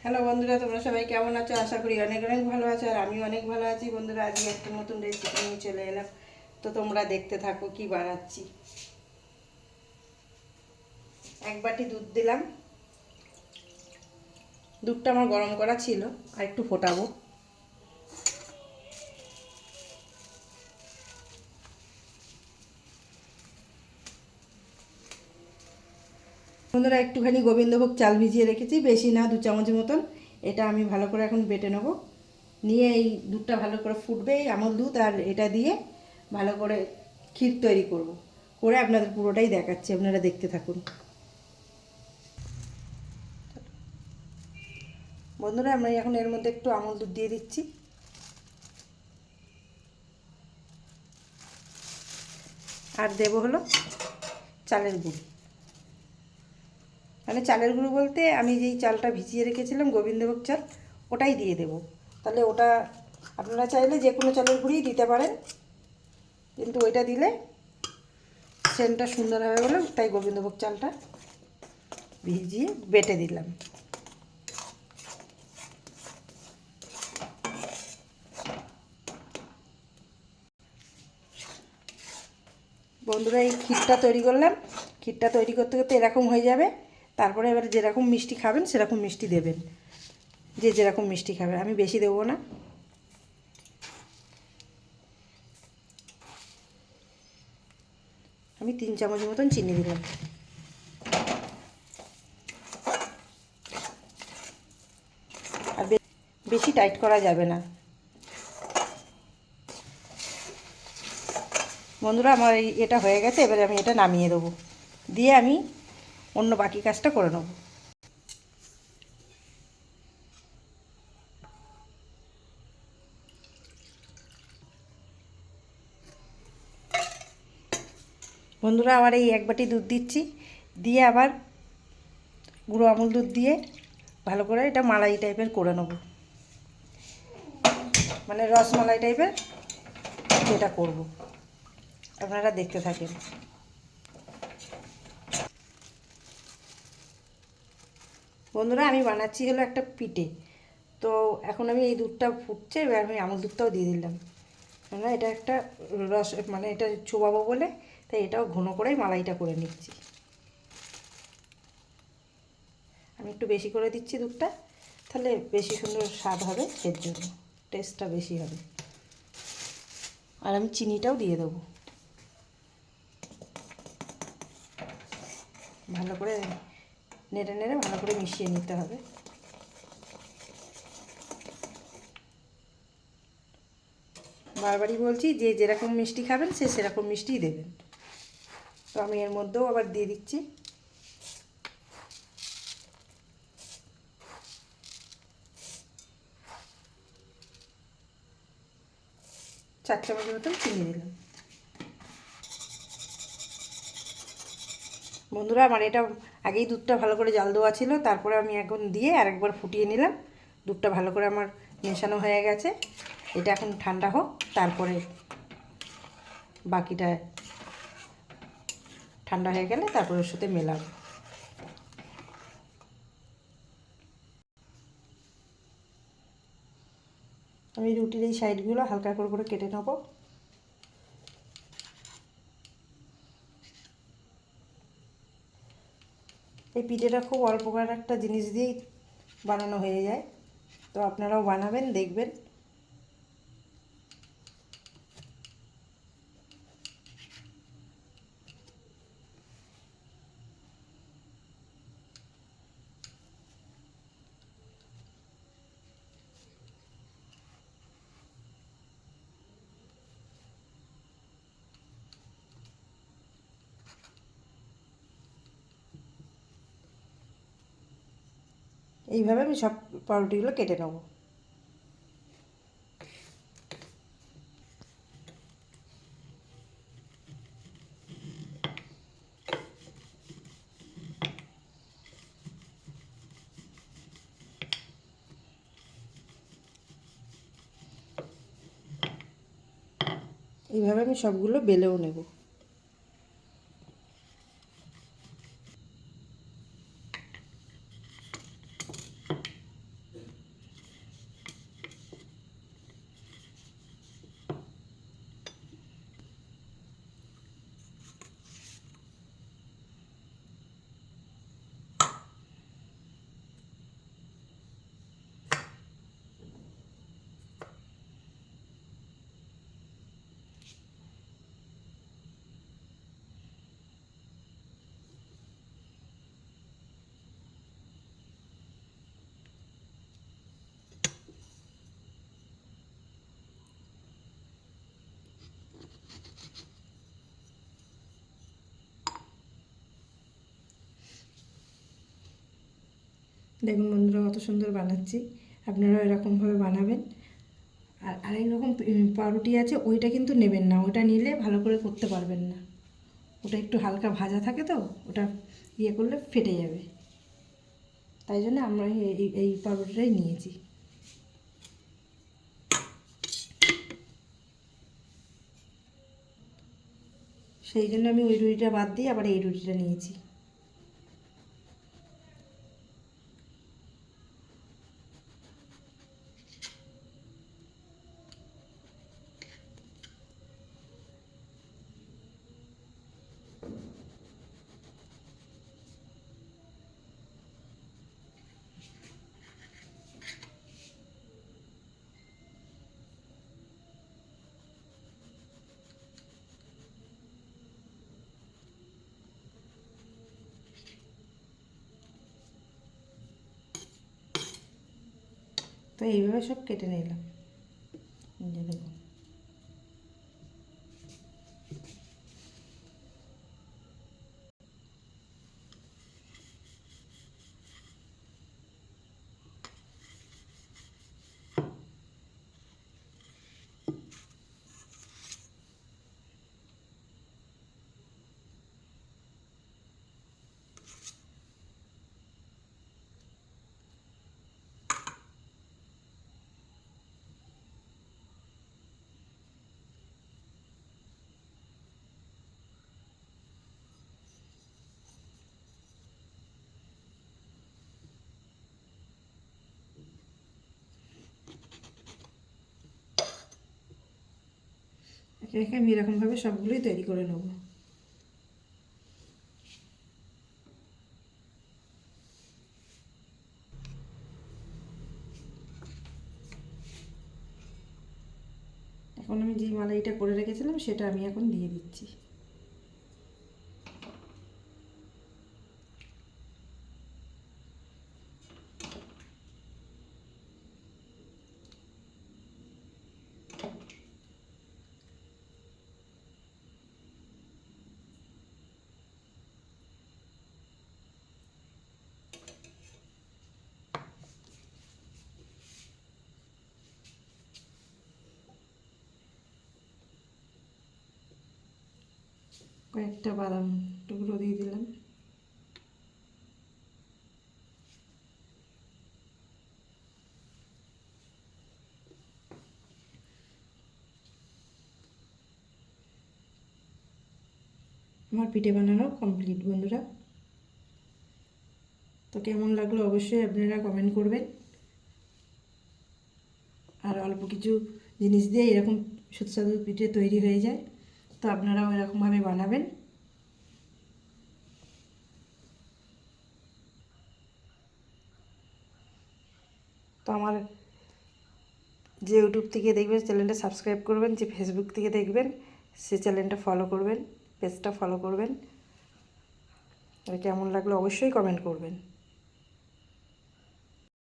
Hello বন্ধুরা, তোমরা সবাই কেমন আছো? আশা করি অনেক অনেক ভালো আছো, আর আমি অনেক ভালো আছি। বন্ধুরা, আজকে একটা নতুন রেসিপি নিয়ে চলে এলাম, তো তোমরা দেখতে থাকো কি বানাচ্ছি। এক বাটি দুধ দিলাম। দুধটা আমার গরম করা ছিল, আর একটু ফোটাবো। বন্ধুরা, একটুখানি গোবিন্দভোগ চাল ভিজিয়ে রেখেছি, বেশি না, 2 চামচ মতন। এটা আমি ভালো করে এখন বেটে নেবো। নিয়ে এই দুধটা ভালো করে ফুটবে, এই আমল দুধ, আর এটা দিয়ে ভালো করে ক্ষীর তৈরি করব। করে আপনাদের পুরোটাই দেখাচ্ছি, আপনারা দেখতে থাকুন। বন্ধুরা, আমরা এখন এর মধ্যে একটু আমল দুধ দিয়ে দিচ্ছি। আর দেব হলো চালের গুঁড়ি। মানে চালের গুঁড়ো বলতে আমি যেই চালটা ভিজিয়ে রেখেছিলাম, গোবিন্দভোগ চাল, ওটাই দিয়ে দেব। তাহলে ওটা আপনারা চাইলে যে কোনো চালের গুঁড়িই দিতে পারেন, কিন্তু ওইটা দিলে সেন্টটা সুন্দর হবে বলে তাই গোবিন্দভোগ চালটা ভিজিয়ে বেটে দিলাম। বন্ধুরা, এই ক্ষীরটা তৈরি করলাম। ক্ষীরটা তৈরি করতে করতে এরকম হয়ে যাবে। তারপরে এবার যেরকম মিষ্টি খাবেন সেরকম মিষ্টি দেবেন, যে যেরকম মিষ্টি খাবে। আমি বেশি দেবো না। আমি 3 চামচ মতন চিনি দিলাম। আর বেশি টাইট করা যাবে না। বন্ধুরা, আমার এটা হয়ে গেছে। এবারে আমি এটা নামিয়ে দেবো, দিয়ে আমি অন্য বাকি কাজটা করে নেব। বন্ধুরা, আবার এই এক বাটি দুধ দিচ্ছি, দিয়ে আবার গুঁড়ো আমুল দুধ দিয়ে ভালো করে এটা মালাই টাইপের করে নেব। মানে রসমালাই টাইপের যেটা করব, আপনারা দেখতে থাকেন। বন্ধুরা, আমি বানাচ্ছি হলো একটা পিঠে। তো এখন আমি এই দুধটা ফুটছে, এবার আমি আমুল দুধটাও দিয়ে দিলাম। মানে এটা একটা রস, মানে এটা চোবাবো বলে, তাই এটাও ঘন করেই মালাইটা করে নিচ্ছি। আমি একটু বেশি করে দিচ্ছি দুধটা, তাহলে বেশি সুন্দর স্বাদ হবে, এর জন্য টেস্টটা বেশি হবে। আর আমি চিনিটাও দিয়ে দেবো। ভালো করে নেড়ে নেড়ে ভালো করে মিশিয়ে নিতে হবে। বারবারই বলছি, যে যেরকম মিষ্টি খাবেন সে সেরকম মিষ্টিই দেবেন। তো আমি এর মধ্যেও আবার দিয়ে দিচ্ছি 4 চামচ মতন চিনি দিলাম। বন্ধুরা, আমার এটা আগেই দুধটা ভালো করে জাল দেওয়া ছিল, তারপরে আমি এখন দিয়ে আরেকবার ফুটিয়ে নিলাম। দুধটা ভালো করে আমার মেশানো হয়ে গেছে। এটা এখন ঠান্ডা হোক, তারপরে বাকিটা ঠান্ডা হয়ে গেলে তারপরে ওর সাথে মেলাবো। আমি রুটির এই সাইডগুলো হালকা করে করে কেটে নেবো। এই পিঠেটা খুব অল্পকার একটা জিনিস দিয়েই বানানো হয়ে যায়, তো আপনারাও বানাবেন, দেখবেন। এইভাবে আমি সব পাউরুটিগুলো কেটে নেব। এইভাবে আমি সবগুলো বেলেও নেব। দেখুন বন্ধুরা কত সুন্দর বানাচ্ছি, আপনারাও এরকমভাবে বানাবেন। আর আরেক রকম পাউরুটি আছে, ওইটা কিন্তু নেবেন না, ওটা নিলে ভালো করে করতে পারবেন না, ওটা একটু হালকা ভাজা থাকে তো, ওটা ইয়ে করলে ফেটে যাবে, তাই জন্য আমরা এই পাউরুটিটাই নিয়েছি। সেই জন্য আমি ওই রুটিটা বাদ দিয়ে আবার এই রুটিটা নিয়েছি। তো এইভাবে সব কেটে নিলাম, দেখুন। একে একে আমি এরকমভাবে সবগুলোই তৈরি করে নেব। এখন আমি যে মালাইটা করে রেখেছিলাম সেটা আমি এখন দিয়ে দিচ্ছি। কয়েকটা বাদাম টুকরো দিয়ে দিলাম। আমার পিঠে বানানো কমপ্লিট বন্ধুরা। তো কেমন লাগলো অবশ্যই আপনারা কমেন্ট করবেন। আর অল্প কিছু জিনিস দিয়ে এরকম সুস্বাদু পিঠে তৈরি হয়ে যায়, তো আপনারাও এরকমভাবে বানাবেন। তো আমার যে ইউটিউব থেকে দেখবেন চ্যানেলটা সাবস্ক্রাইব করবেন, যে ফেসবুক থেকে দেখবেন সে চ্যানেলটা ফলো করবেন, পেজটা ফলো করবেন। আর কেমন লাগলো অবশ্যই কমেন্ট করবেন।